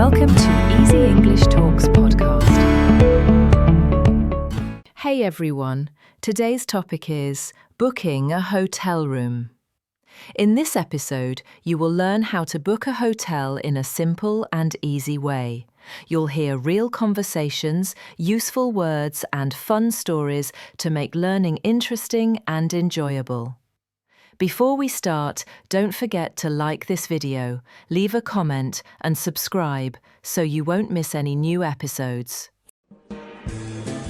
Welcome to Easy English Talks podcast. Hey everyone, today's topic is booking a hotel room. In this episode, you will learn how to book a hotel in a simple and easy way. You'll hear real conversations, useful words, and fun stories to make learning interesting and enjoyable. Before we start, don't forget to like this video, leave a comment, and subscribe so you won't miss any new episodes.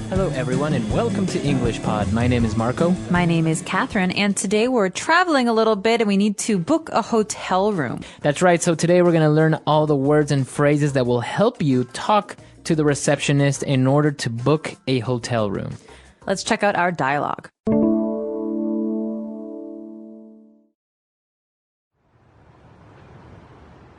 Hello everyone and welcome to English Pod. My name is Marco. My name is Catherine, and today we're traveling a little bit and we need to book a hotel room. That's right, so today we're going to learn all the words and phrases that will help you talk to the receptionist in order to book a hotel room. Let's check out our dialogue.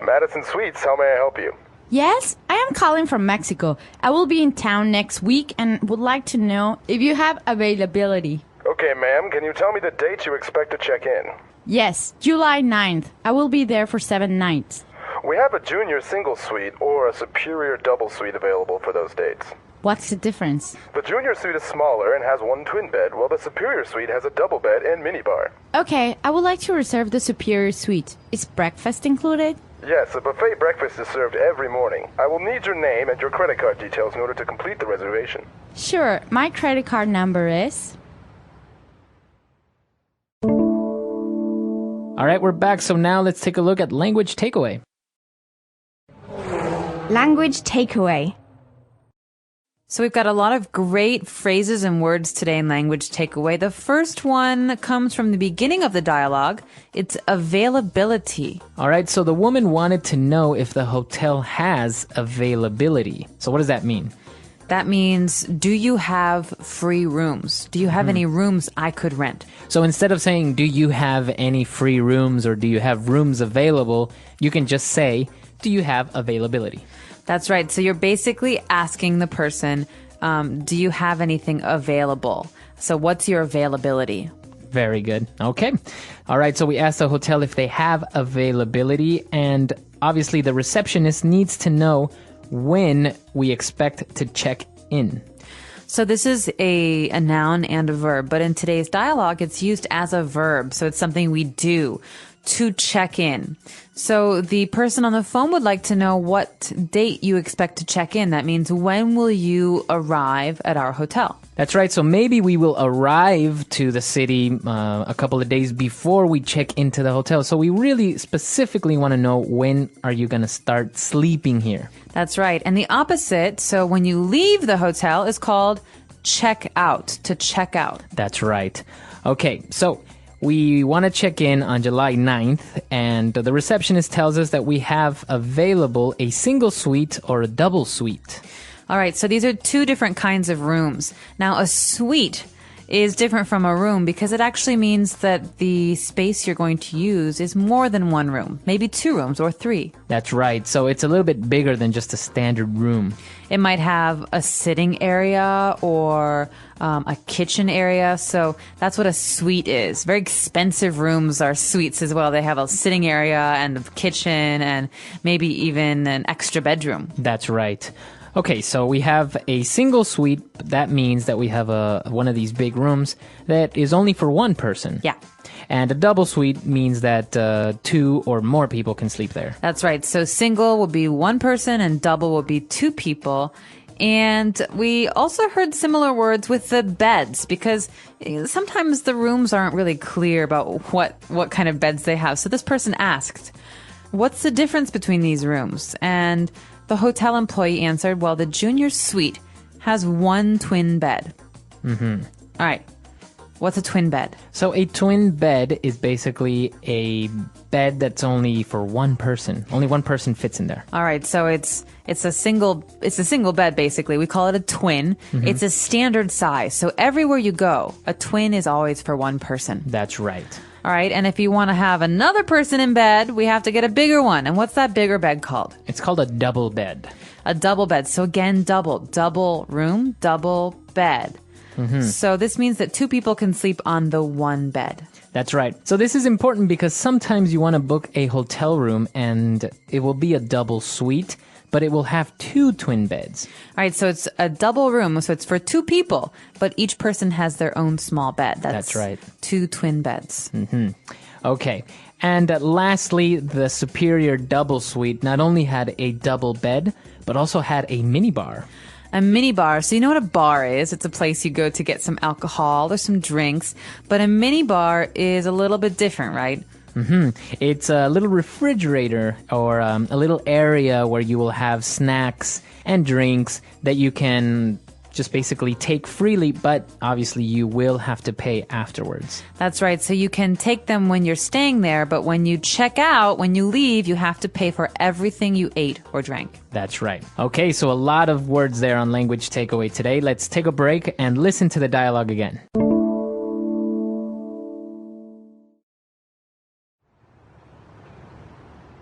Madison Suites, how may I help you? Yes, I am calling from Mexico. I will be in town next week and would like to know if you have availability. Okay, ma'am, can you tell me the date you expect to check in? Yes, July 9th. I will be there for 7 nights. We have a junior single suite or a superior double suite available for those dates. What's the difference? The junior suite is smaller and has one twin bed, while the superior suite has a double bed and minibar. Okay, I would like to reserve the superior suite. Is breakfast included? Yes, a buffet breakfast is served every morning. I will need your name and your credit card details in order to complete the reservation. Sure, my credit card number is... All right, we're back, so now let's take a look at language takeaway. Language takeaway. So we've got a lot of great phrases and words today in language takeaway. The first one comes from the beginning of the dialogue. It's availability. All right, so the woman wanted to know if the hotel has availability. So what does that mean? That means, do you have free rooms? Do you have any rooms I could rent? So instead of saying, do you have any free rooms or do you have rooms available, you can just say, do you have availability? That's right. So you're basically asking the person, do you have anything available? So what's your availability? Very good. Okay. All right, so we asked the hotel if they have availability, and obviously the receptionist needs to know when we expect to check in. So this is a noun and a verb, but in today's dialogue, it's used as a verb. So it's something we do to check in. So the person on the phone would like to know what date you expect to check in. That means, when will you arrive at our hotel? That's right. So maybe we will arrive to the city a couple of days before we check into the hotel. So we really specifically want to know, when are you going to start sleeping here? That's right. And the opposite, so when you leave the hotel, is called check out, to check out. That's right. Okay, so we want to check in on July 9th, and the receptionist tells us that we have available a single suite or a double suite. All right, so these are two different kinds of rooms. Now, a suite is different from a room because it actually means that the space you're going to use is more than one room, maybe 2 rooms or 3. That's right. So it's a little bit bigger than just a standard room. It might have a sitting area or a kitchen area. So that's what a suite is. Very expensive rooms are suites as well. They have a sitting area and a kitchen and maybe even an extra bedroom. That's right. Okay, so we have a single suite. That means that we have one of these big rooms that is only for one person. Yeah. And a double suite means that 2 or more people can sleep there. That's right. So single will be 1 person and double will be 2 people. And we also heard similar words with the beds, because sometimes the rooms aren't really clear about what kind of beds they have. So this person asked, what's the difference between these rooms? And the hotel employee answered, well, the junior suite has 1 twin bed. Mm-hmm. All right. What's a twin bed? So a twin bed is basically a bed that's only for one person. Only one person fits in there. All right. So it's a single bed, basically. We call it a twin. Mm-hmm. It's a standard size. So everywhere you go, a twin is always for one person. That's right. All right. And if you want to have another person in bed, we have to get a bigger one. And what's that bigger bed called? It's called a double bed. A double bed. So again, double room, double bed. Mm-hmm. So this means that 2 people can sleep on the one bed. That's right. So this is important because sometimes you want to book a hotel room and it will be a double suite. but it will have 2 twin beds. All right, so it's a double room, so it's for 2 people, but each person has their own small bed. That's right. 2 twin beds. Okay. And lastly, the superior double suite not only had a double bed, but also had a minibar. A mini bar. So you know what a bar is? It's a place you go to get some alcohol or some drinks. But a mini bar is a little bit different, right? It's a little refrigerator or a little area where you will have snacks and drinks that you can just basically take freely, but obviously you will have to pay afterwards. That's right. So you can take them when you're staying there, but when you check out, when you leave, you have to pay for everything you ate or drank. That's right. Okay, so a lot of words there on Language Takeaway today. Let's take a break and listen to the dialogue again.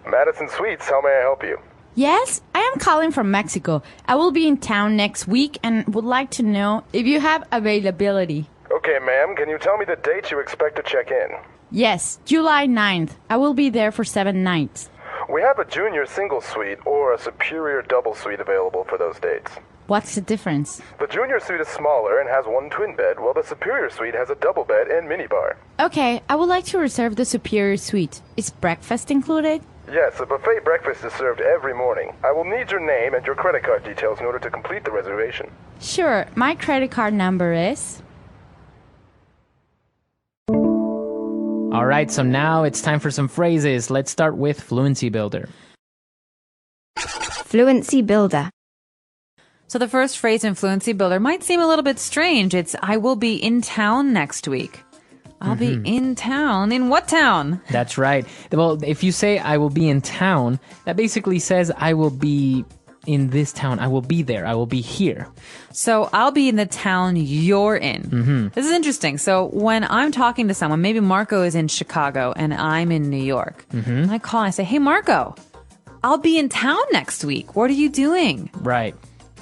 Madison Suites, how may I help you? Yes, I am calling from Mexico. I will be in town next week and would like to know if you have availability. Okay, ma'am, can you tell me the date you expect to check in? Yes, July 9th. I will be there for 7 nights. We have a junior single suite or a superior double suite available for those dates. What's the difference? The junior suite is smaller and has 1 twin bed, while the superior suite has a double bed and minibar. Okay, I would like to reserve the superior suite. Is breakfast included? Yes, a buffet breakfast is served every morning. I will need your name and your credit card details in order to complete the reservation. Sure, my credit card number is... All right, so now it's time for some phrases. Let's start with Fluency Builder. Fluency Builder. So the first phrase in Fluency Builder might seem a little bit strange. It's, I will be in town next week. I'll be in town. In what town? That's right. Well, if you say I will be in town, that basically says I will be in this town. I will be there. I will be here. So I'll be in the town you're in. This is interesting. So when I'm talking to someone, maybe Marco is in Chicago and I'm in New York. And I call and I say, hey, Marco, I'll be in town next week. What are you doing? Right.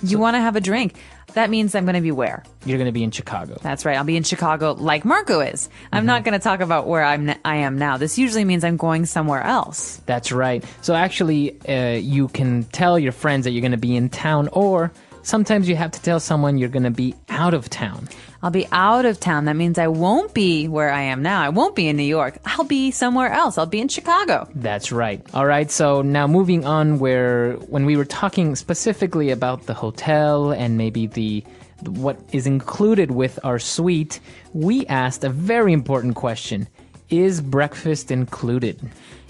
You want to have a drink. That means I'm going to be where? You're going to be in Chicago. That's right. I'll be in Chicago like Marco is. I'm not going to talk about where I am now. This usually means I'm going somewhere else. That's right. So actually, you can tell your friends that you're going to be in town, or sometimes you have to tell someone you're going to be out of town. I'll be out of town. That means I won't be where I am now. I won't be in New York. I'll be somewhere else. I'll be in Chicago. That's right. All right, so now moving on, when we were talking specifically about the hotel and maybe what is included with our suite, we asked a very important question. Is breakfast included?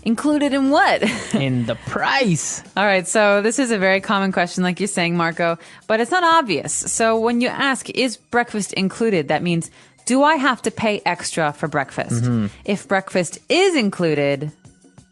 Included in what? In the price. All right, so this is a very common question, like you're saying, Marco, but it's not obvious. So when you ask, is breakfast included, that means, do I have to pay extra for breakfast? If breakfast is included,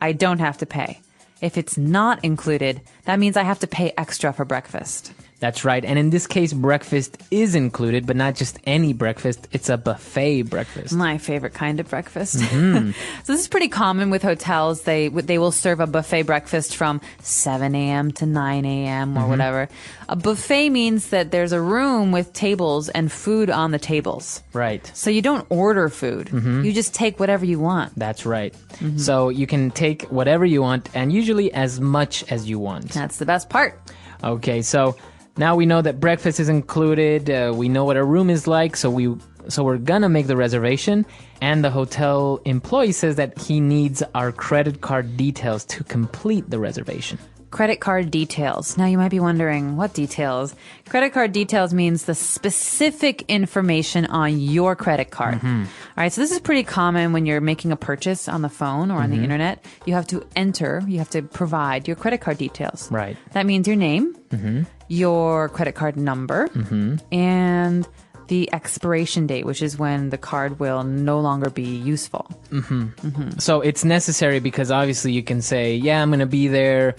I don't have to pay. If it's not included, that means I have to pay extra for breakfast. That's right. And in this case, breakfast is included, but not just any breakfast. It's a buffet breakfast. My favorite kind of breakfast. So this is pretty common with hotels. They will serve a buffet breakfast from 7 a.m. to 9 a.m. or whatever. A buffet means that there's a room with tables and food on the tables. Right. So you don't order food. You just take whatever you want. That's right. So you can take whatever you want, and usually as much as you want. That's the best part. Okay, so now we know that breakfast is included. We know what our room is like, so we're gonna make the reservation. And the hotel employee says that he needs our credit card details to complete the reservation. Credit card details. Now you might be wondering, what details? Credit card details means the specific information on your credit card. All right, so this is pretty common when you're making a purchase on the phone or on the internet. You have to provide your credit card details. Right. That means your name, your credit card number, and the expiration date, which is when the card will no longer be useful. So it's necessary because obviously you can say, yeah, I'm going to be there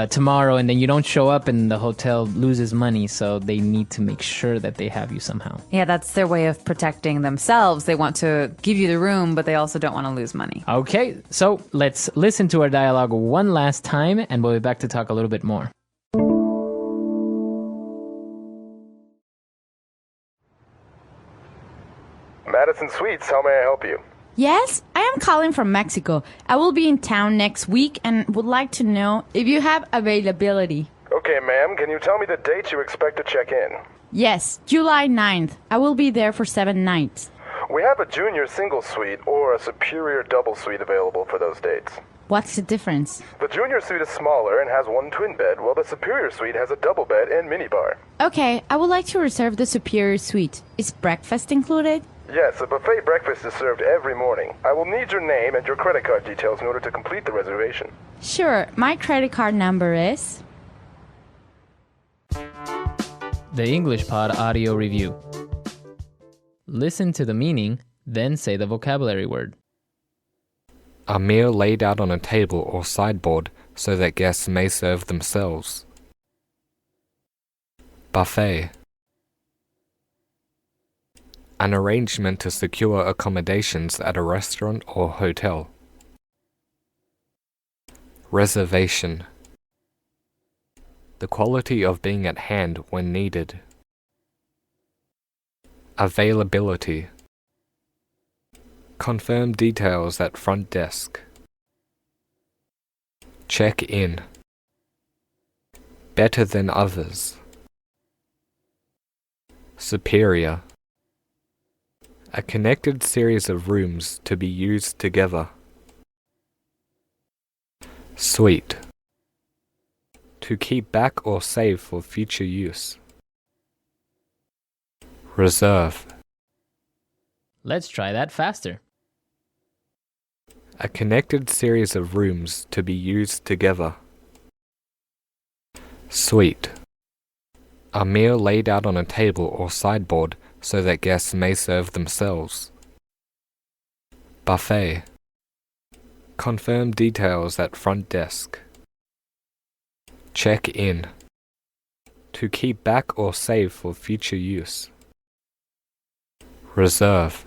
tomorrow, and then you don't show up and the hotel loses money, so they need to make sure that they have you somehow. Yeah, that's their way of protecting themselves. They want to give you the room, but they also don't want to lose money. Okay, so let's listen to our dialogue one last time, and we'll be back to talk a little bit more. Madison Suites, how may I help you? Yes, I am calling from Mexico. I will be in town next week and would like to know if you have availability. Okay, Okay, ma'am, can you tell me the date you expect to check in? Yes, July 9th. I will be there for 7 nights. We have a junior single suite or a superior double suite available for those dates. What's the difference? The junior suite is smaller and has one twin bed, while the superior suite has a double bed and minibar. Okay, I would like to reserve the superior suite. Is breakfast included? Yes, a buffet breakfast is served every morning. I will need your name and your credit card details in order to complete the reservation. Sure, my credit card number is... The English Pod Audio Review. Listen to the meaning, then say the vocabulary word. A meal laid out on a table or sideboard so that guests may serve themselves. Buffet. An arrangement to secure accommodations at a restaurant or hotel. Reservation. The quality of being at hand when needed. Availability. Confirm details at front desk. Check in. Better than others. Superior. A connected series of rooms to be used together. Suite. To keep back or save for future use. Reserve. Let's try that faster. A connected series of rooms to be used together. Suite. A meal laid out on a table or sideboard so that guests may serve themselves. Buffet. Confirm details at front desk. Check in. To keep back or save for future use. Reserve.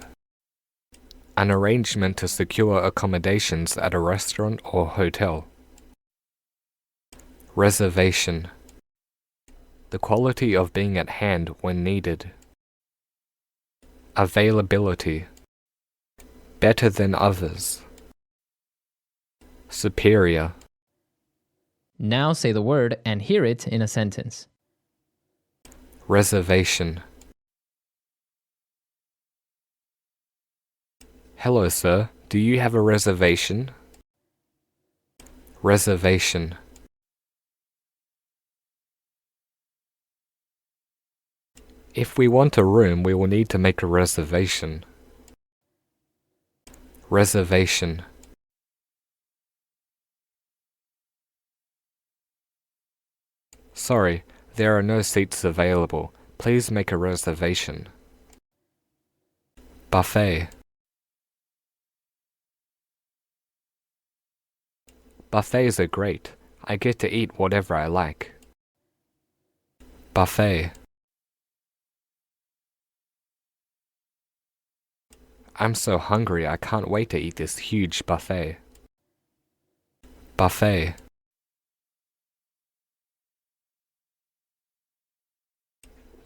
An arrangement to secure accommodations at a restaurant or hotel. Reservation. The quality of being at hand when needed. Availability. Better than others. Superior. Now say the word and hear it in a sentence. Reservation. Hello, sir. Do you have a reservation? Reservation. If we want a room, we will need to make a reservation. Reservation. Sorry, there are no seats available. Please make a reservation. Buffet. Buffets are great. I get to eat whatever I like. Buffet. I'm so hungry I can't wait to eat this huge buffet. Buffet.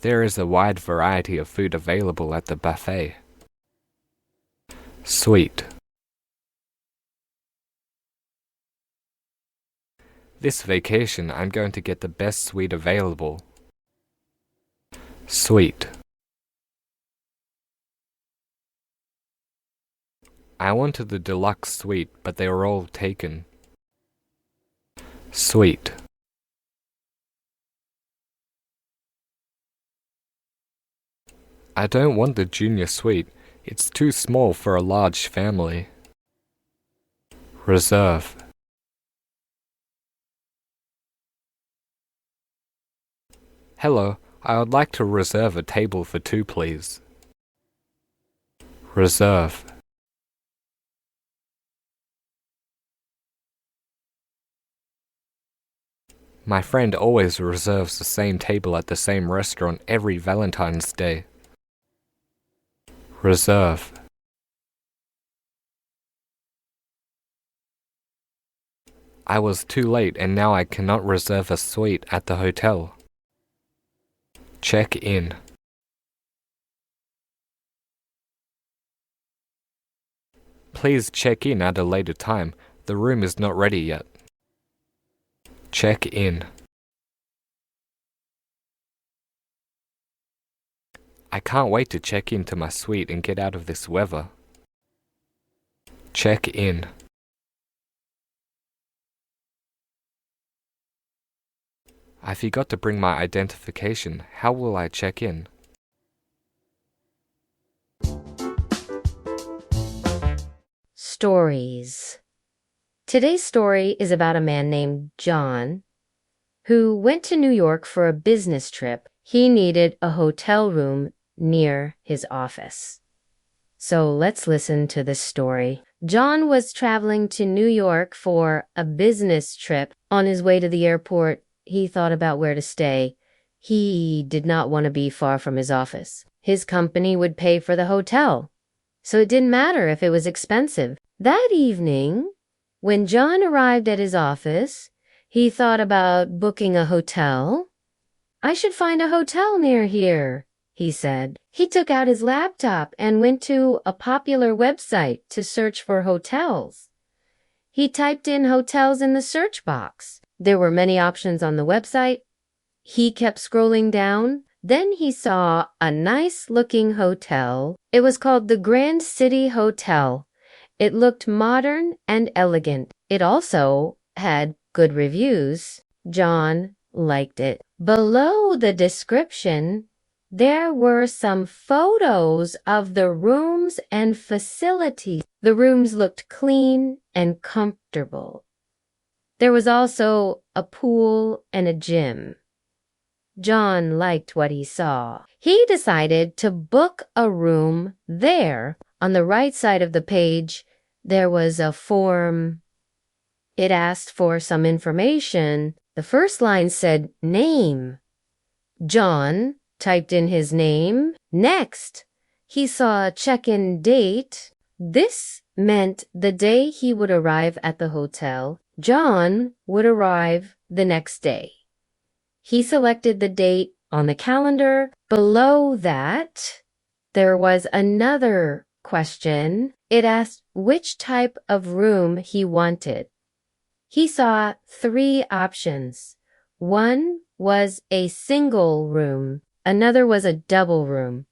There is a wide variety of food available at the buffet. Suite. This vacation I'm going to get the best suite available. Suite. I wanted the deluxe suite, but they were all taken. Suite. I don't want the junior suite. It's too small for a large family. Reserve. Hello, I would like to reserve a table for 2, please. Reserve. My friend always reserves the same table at the same restaurant every Valentine's Day. Reserve. I was too late and now I cannot reserve a suite at the hotel. Check in. Please check in at a later time. The room is not ready yet. Check in. I can't wait to check into my suite and get out of this weather. Check in. I forgot to bring my identification. How will I check in? Stories. Today's story is about a man named John who went to New York for a business trip. He needed a hotel room near his office. So let's listen to this story. John was traveling to New York for a business trip. On his way to the airport, he thought about where to stay. He did not want to be far from his office. His company would pay for the hotel, so it didn't matter if it was expensive. That evening, when John arrived at his office, he thought about booking a hotel. "I should find a hotel near here," he said. He took out his laptop and went to a popular website to search for hotels. He typed in hotels in the search box. There were many options on the website. He kept scrolling down. Then he saw a nice-looking hotel. It was called the Grand City Hotel. It looked modern and elegant. It also had good reviews. John liked it. Below the description, there were some photos of the rooms and facilities. The rooms looked clean and comfortable. There was also a pool and a gym. John liked what he saw. He decided to book a room there. On the right side of the page, there was a form. It asked for some information. The first line said, "Name." John typed in his name. Next, he saw a check-in date. This meant the day he would arrive at the hotel. John would arrive the next day. He selected the date on the calendar. Below that, there was another question. It asked which type of room he wanted. He saw 3 options. One was a single room. Another was a double room.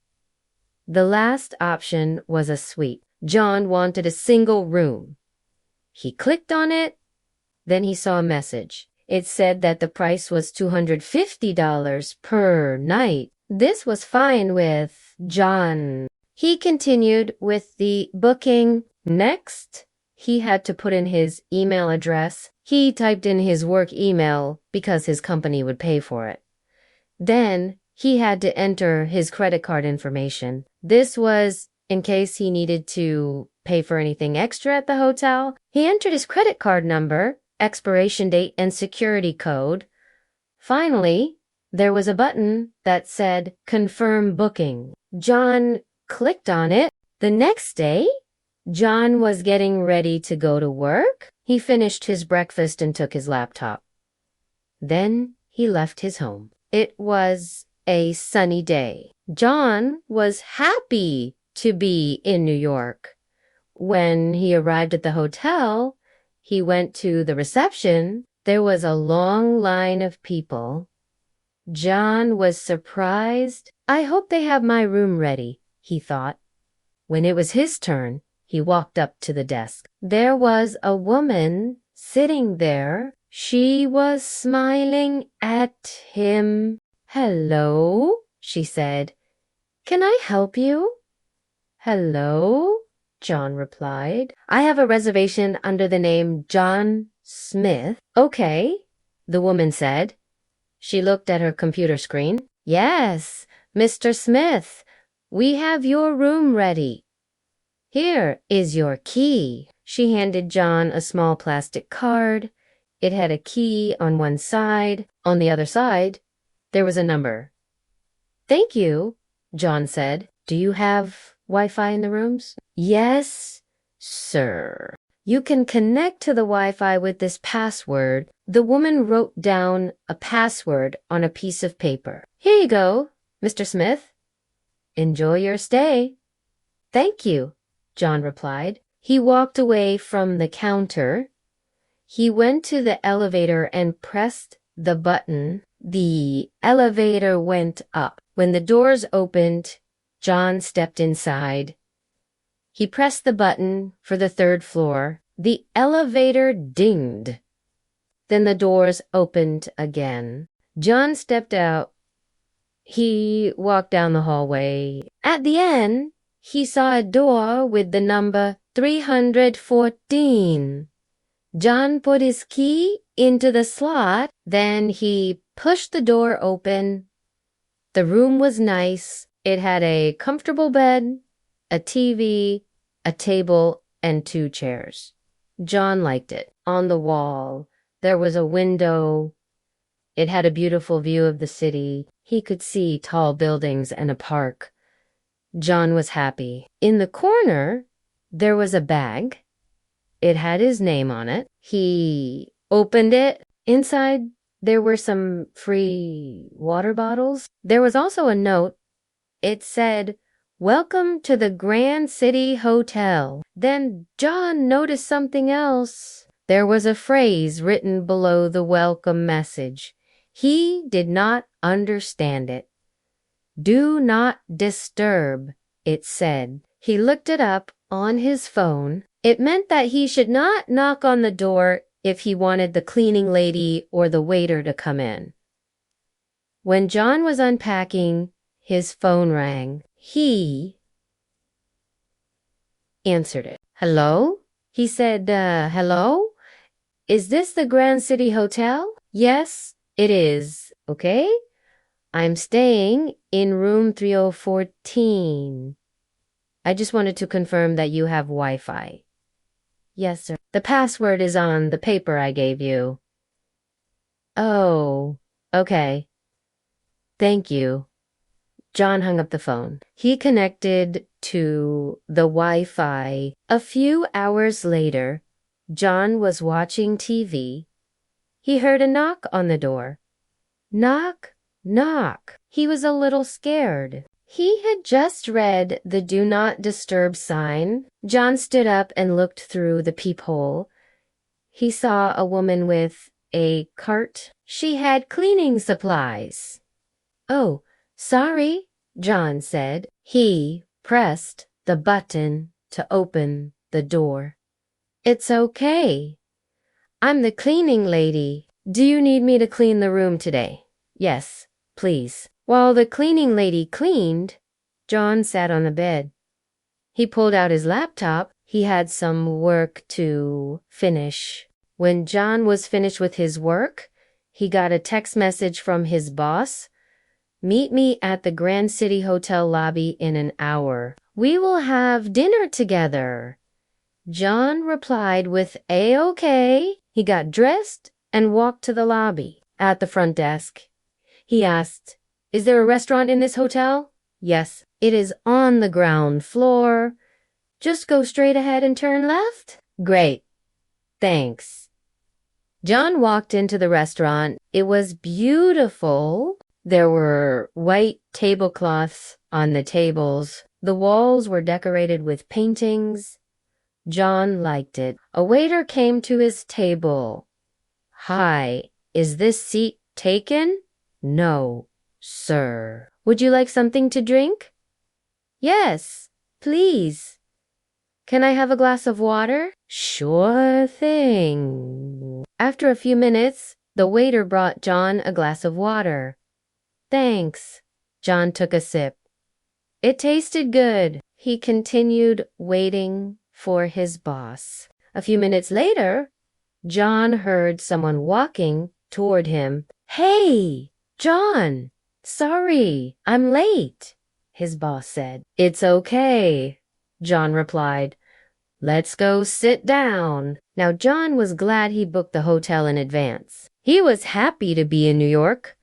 The last option was a suite. John wanted a single room. He clicked on it. Then he saw a message. It said that the price was $250 per night. This was fine with John. He continued with the booking. Next, he had to put in his email address. He typed in his work email because his company would pay for it. Then he had to enter his credit card information. This was in case he needed to pay for anything extra at the hotel. He entered his credit card number, expiration date, and security code. Finally, there was a button that said confirm booking. John clicked on it. The next day, John was getting ready to go to work. He finished his breakfast and took his laptop. Then he left his home. It was a sunny day. John was happy to be in New York. When he arrived at the hotel, he went to the reception. There was a long line of people. John was surprised. "I hope they have my room ready," he thought. When it was his turn, he walked up to the desk. There was a woman sitting there. She was smiling at him. "Hello," she said. "Can I help you?" "Hello," John replied. "I have a reservation under the name John Smith." "Okay," the woman said. She looked at her computer screen. "Yes, Mr. Smith, we have your room ready. Here is your key." She handed John a small plastic card. It had a key on one side. On the other side, there was a number. "Thank you," John said. "Do you have Wi-Fi in the rooms?" "Yes, sir. You can connect to the Wi-Fi with this password." The woman wrote down a password on a piece of paper. "Here you go, Mr. Smith. Enjoy your stay." "Thank you," John replied. He walked away from the counter. He went to the elevator and pressed the button. The elevator went up. When the doors opened, John stepped inside. He pressed the button for the third floor. The elevator dinged. Then the doors opened again. John stepped out. He walked down the hallway. At the end, he saw a door with the number 314. John put his key into the slot. Then he pushed the door open. The room was nice. It had a comfortable bed, a TV, a table, and 2 chairs. John liked it. On the wall, there was a window. It had a beautiful view of the city. He could see tall buildings and a park. John was happy. In the corner, there was a bag. It had his name on it. He opened it. Inside, there were some free water bottles. There was also a note. It said, "Welcome to the Grand City Hotel." Then John noticed something else. There was a phrase written below the welcome message. He did not understand it. "Do not disturb," it said. He looked it up on his phone. It meant that he should not knock on the door if he wanted the cleaning lady or the waiter to come in. When John was unpacking, his phone rang. He answered it. "Hello?" He said, "Hello? Is this the Grand City Hotel?" "Yes, it is. Okay? I'm staying in room 3014. I just wanted to confirm that you have Wi-Fi." "Yes, sir. The password is on the paper I gave you." "Oh, okay. Thank you." John hung up the phone. He connected to the Wi-Fi. A few hours later, John was watching TV. He heard a knock on the door. Knock, knock. He was a little scared. He had just read the "Do Not Disturb" sign. John stood up and looked through the peephole. He saw a woman with a cart. She had cleaning supplies. "Oh, sorry," John said. He pressed the button to open the door. "It's okay. I'm the cleaning lady. Do you need me to clean the room today?" "Yes, please." While the cleaning lady cleaned, John sat on the bed. He pulled out his laptop. He had some work to finish. When John was finished with his work, he got a text message from his boss. "Meet me at the Grand City Hotel lobby in an hour. We will have dinner together." John replied with "A-OK." He got dressed and walked to the lobby. At the front desk, he asked, "Is there a restaurant in this hotel?" "Yes, it is on the ground floor. Just go straight ahead and turn left." "Great. Thanks." John walked into the restaurant. It was beautiful. There were white tablecloths on the tables. The walls were decorated with paintings. John liked it. A waiter came to his table. "Hi, is this seat taken?" "No, sir." "Would you like something to drink?" "Yes, please." "Can I have a glass of water?" "Sure thing." After a few minutes, the waiter brought John a glass of water. "Thanks." John took a sip. It tasted good. He continued waiting for his boss. A few minutes later, John heard someone walking toward him. "Hey, John, sorry, I'm late," his boss said. "It's okay," John replied. "Let's go sit down." Now, John was glad he booked the hotel in advance. He was happy to be in New York.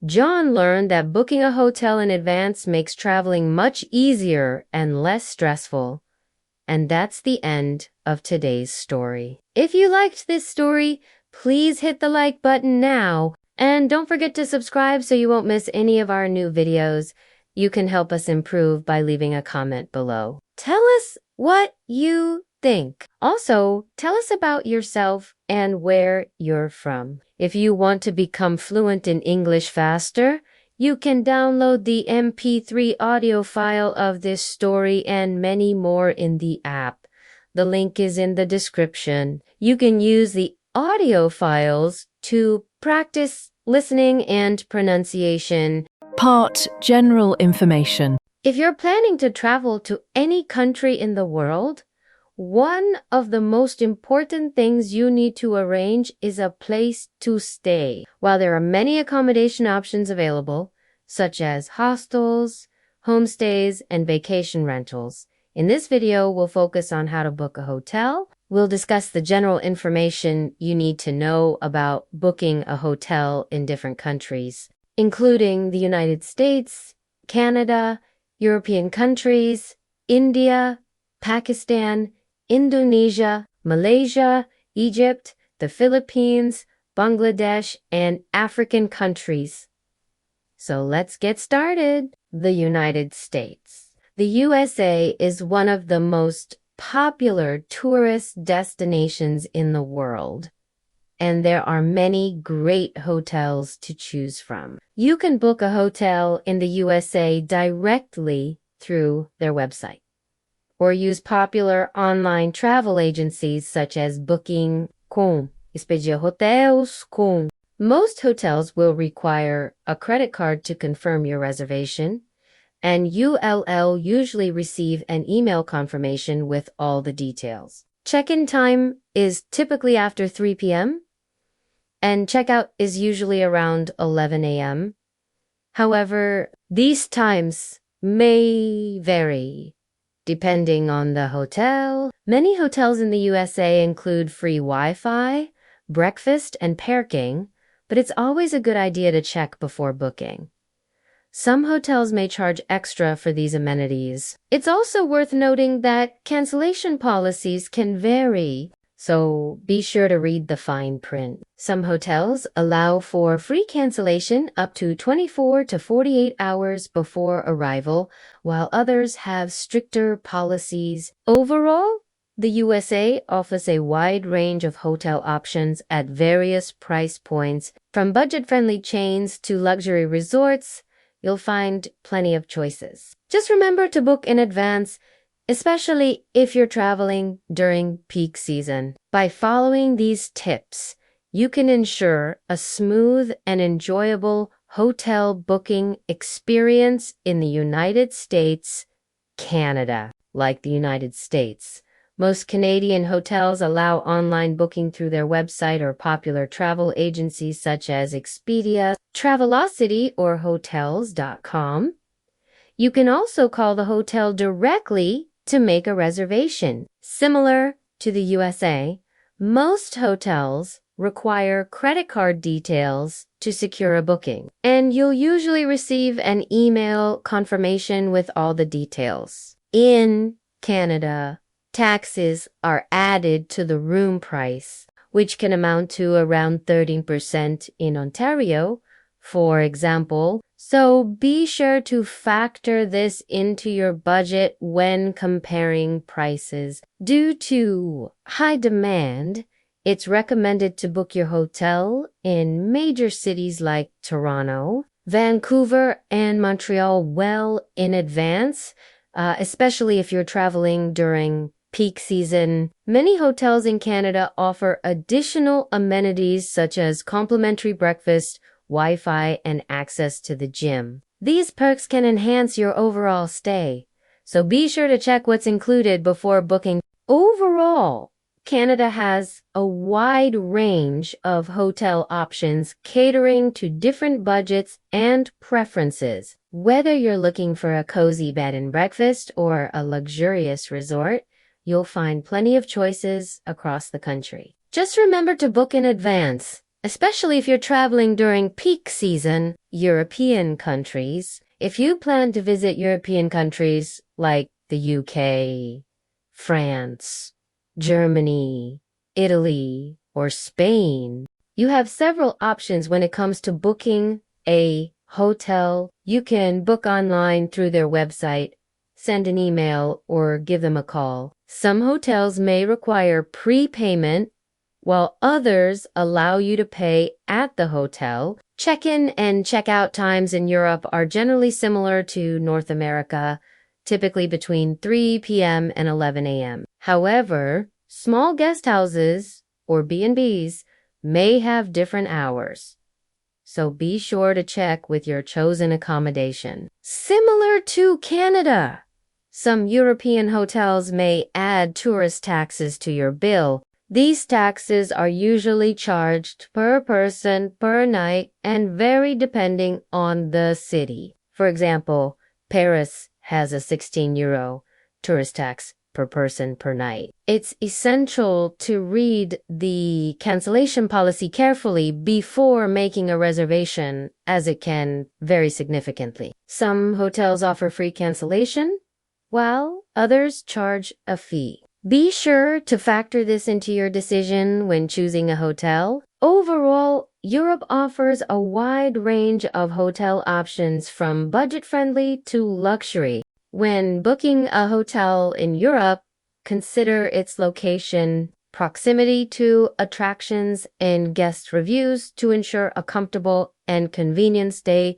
John learned that booking a hotel in advance makes traveling much easier and less stressful. And that's the end of today's story. If you liked this story, please hit the like button now. And don't forget to subscribe so you won't miss any of our new videos. You can help us improve by leaving a comment below. Tell us what you think. Also, tell us about yourself and where you're from. If you want to become fluent in English faster, You can download the MP3 audio file of this story and many more in the app. The link is in the description. You can use the audio files to practice listening and pronunciation. Part General Information. If you're planning to travel to any country in the world, one of the most important things you need to arrange is a place to stay. While there are many accommodation options available, such as hostels, homestays, and vacation rentals, in this video, we'll focus on how to book a hotel. We'll discuss the general information you need to know about booking a hotel in different countries, including the United States, Canada, European countries, India, Pakistan, Indonesia, Malaysia, Egypt, the Philippines, Bangladesh, and African countries. So let's get started. The United States. The USA is one of the most popular tourist destinations in the world, and there are many great hotels to choose from. You can book a hotel in the USA directly through their website, or use popular online travel agencies such as Booking.com, Expedia.com. Most hotels will require a credit card to confirm your reservation, and ULL usually receive an email confirmation with all the details. Check-in time is typically after 3 p.m., and checkout is usually around 11 a.m. However, these times may vary depending on the hotel. Many hotels in the USA include free Wi-Fi, breakfast, and parking, but it's always a good idea to check before booking. Some hotels may charge extra for these amenities. It's also worth noting that cancellation policies can vary, so be sure to read the fine print. Some hotels allow for free cancellation up to 24 to 48 hours before arrival, while others have stricter policies. Overall, the USA offers a wide range of hotel options at various price points. From budget-friendly chains to luxury resorts, you'll find plenty of choices. Just remember to book in advance, especially if you're traveling during peak season. By following these tips, you can ensure a smooth and enjoyable hotel booking experience in the United States, Canada. Like the United States, most Canadian hotels allow online booking through their website or popular travel agencies such as Expedia, Travelocity, or Hotels.com. You can also call the hotel directly to make a reservation. Similar to the USA, most hotels require credit card details to secure a booking, and you'll usually receive an email confirmation with all the details. In Canada, taxes are added to the room price, which can amount to around 13% in Ontario, for example. So be sure to factor this into your budget when comparing prices. Due to high demand, it's recommended to book your hotel in major cities like Toronto, Vancouver, and Montreal well in advance, especially if you're traveling during peak season. Many hotels in Canada offer additional amenities such as complimentary breakfast, Wi-Fi, and access to the gym. These perks can enhance your overall stay, so be sure to check what's included before booking. Overall, Canada has a wide range of hotel options catering to different budgets and preferences. Whether you're looking for a cozy bed and breakfast or a luxurious resort, you'll find plenty of choices across the country. Just remember to book in advance, especially if you're traveling during peak season. European countries. If you plan to visit European countries like the UK, France, Germany, Italy, or Spain, you have several options when it comes to booking a hotel. You can book online through their website, send an email, or give them a call. Some hotels may require prepayment, while others allow you to pay at the hotel. Check-in and check-out times in Europe are generally similar to North America, typically between 3 p.m. and 11 a.m. However, small guest houses or B&Bs may have different hours, so be sure to check with your chosen accommodation. Similar to Canada, some European hotels may add tourist taxes to your bill. These taxes are usually charged per person per night and vary depending on the city. For example, Paris has a 16 euro tourist tax per person per night. It's essential to read the cancellation policy carefully before making a reservation, as it can vary significantly. Some hotels offer free cancellation, while others charge a fee. Be sure to factor this into your decision when choosing a hotel. Overall, Europe offers a wide range of hotel options from budget-friendly to luxury. When booking a hotel in Europe, consider its location, proximity to attractions, and guest reviews to ensure a comfortable and convenient stay.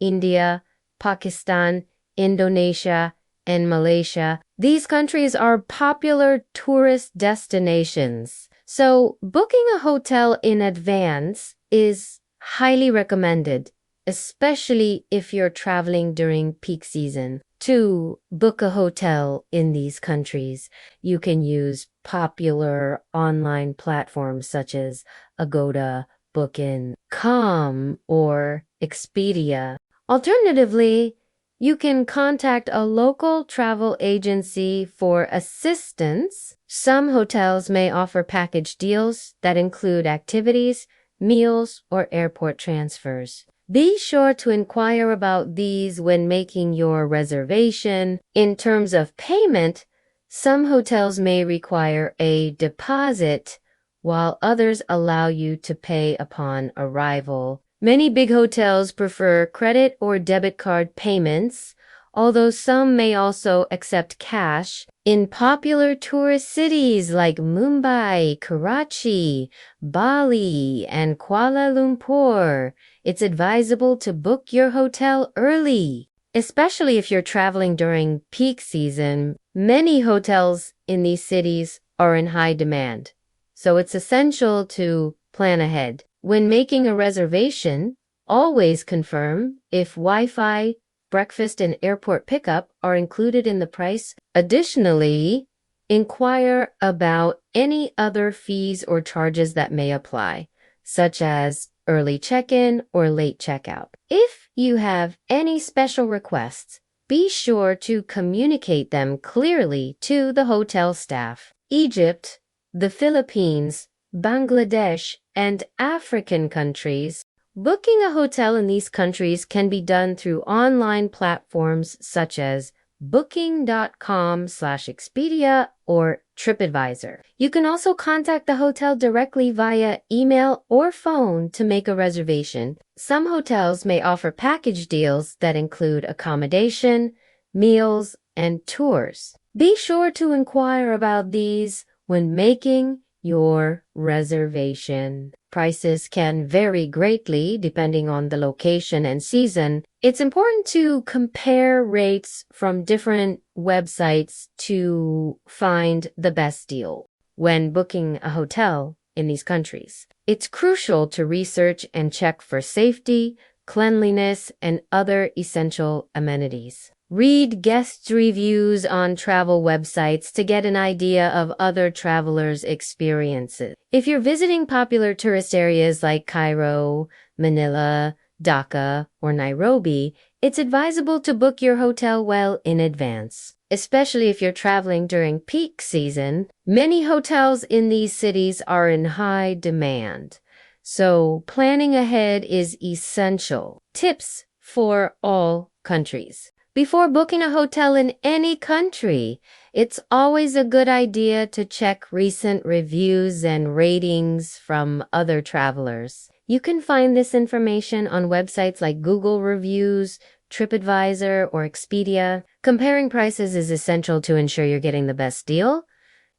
India, Pakistan, Indonesia, and Malaysia. These countries are popular tourist destinations, so booking a hotel in advance is highly recommended, especially if you're traveling during peak season. To book a hotel in these countries, you can use popular online platforms such as Agoda, Booking.com, or Expedia. Alternatively, you can contact a local travel agency for assistance. Some hotels may offer package deals that include activities, meals, or airport transfers. Be sure to inquire about these when making your reservation. In terms of payment, some hotels may require a deposit, while others allow you to pay upon arrival. Many big hotels prefer credit or debit card payments, although some may also accept cash. In popular tourist cities like Mumbai, Karachi, Bali, and Kuala Lumpur, it's advisable to book your hotel early, especially if you're traveling during peak season. Many hotels in these cities are in high demand, so it's essential to plan ahead. When making a reservation, always confirm if Wi-Fi, breakfast, and airport pickup are included in the price. Additionally, inquire about any other fees or charges that may apply, such as early check-in or late checkout. If you have any special requests, be sure to communicate them clearly to the hotel staff. Egypt, the Philippines, Bangladesh, and African countries. Booking a hotel in these countries can be done through online platforms such as Booking.com/Expedia or TripAdvisor. You can also contact the hotel directly via email or phone to make a reservation. Some hotels may offer package deals that include accommodation, meals, and tours. Be sure to inquire about these when making your reservation. Prices can vary greatly depending on the location and season. It's important to compare rates from different websites to find the best deal when booking a hotel in these countries. It's crucial to research and check for safety, cleanliness, and other essential amenities. Read guest reviews on travel websites to get an idea of other travelers' experiences. If you're visiting popular tourist areas like Cairo, Manila, Dhaka, or Nairobi, it's advisable to book your hotel well in advance. Especially if you're traveling during peak season, many hotels in these cities are in high demand, so planning ahead is essential. Tips for all countries. Before booking a hotel in any country, it's always a good idea to check recent reviews and ratings from other travelers. You can find this information on websites like Google Reviews, TripAdvisor, or Expedia. Comparing prices is essential to ensure you're getting the best deal.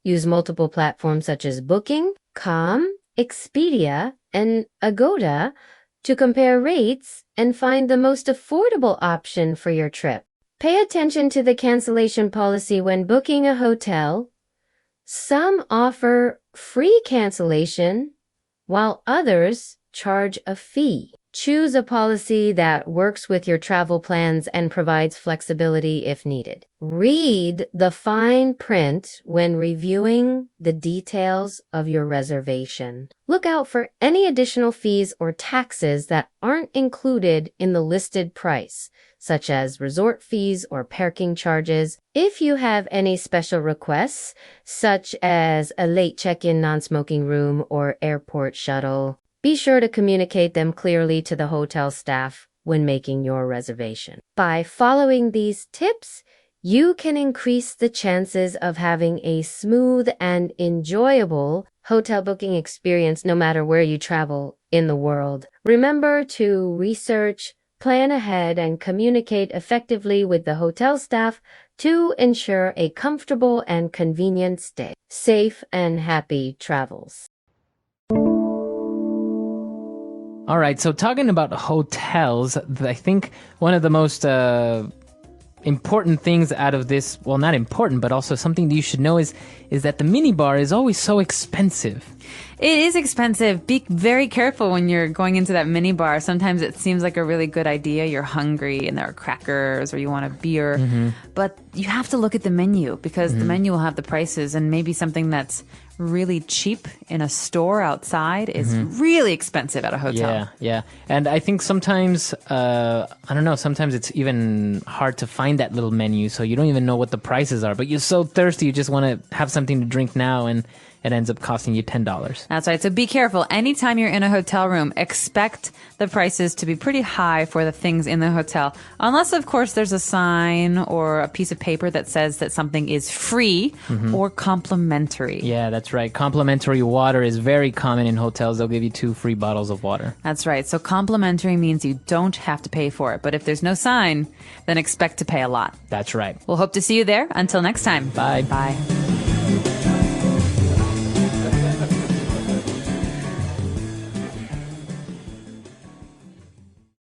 Use multiple platforms such as Booking.com Expedia, and Agoda to compare rates and find the most affordable option for your trip. Pay attention to the cancellation policy when booking a hotel. Some offer free cancellation, while others charge a fee. Choose a policy that works with your travel plans and provides flexibility if needed. Read the fine print when reviewing the details of your reservation. Look out for any additional fees or taxes that aren't included in the listed price, such as resort fees or parking charges. If you have any special requests, such as a late check-in non-smoking room or airport shuttle, be sure to communicate them clearly to the hotel staff when making your reservation. By following these tips, you can increase the chances of having a smooth and enjoyable hotel booking experience no matter where you travel in the world. Remember to research, plan ahead, and communicate effectively with the hotel staff to ensure a comfortable and convenient stay. Safe and happy travels. All right, so talking about hotels, I think one of the most important things out of this, well, not important, but also something that you should know is that the minibar is always so expensive. It is expensive. Be very careful when you're going into that minibar. Sometimes it seems like a really good idea. You're hungry and there are crackers or you want a beer. But you have to look at the menu because the menu will have the prices, and maybe something that's really cheap in a store outside is really expensive at a hotel. Yeah. And I think sometimes, I don't know, sometimes it's even hard to find that little menu, so you don't even know what the prices are. But you're so thirsty, you just want to have something to drink now, and it ends up costing you $10. That's right. So be careful. Anytime you're in a hotel room, expect the prices to be pretty high for the things in the hotel. Unless, of course, there's a sign or a piece of paper that says that something is free or complimentary. Yeah, that's right. Complimentary water is very common in hotels. They'll give you 2 free bottles of water. That's right. So complimentary means you don't have to pay for it. But if there's no sign, then expect to pay a lot. That's right. We'll hope to see you there. Until next time. Bye. Bye.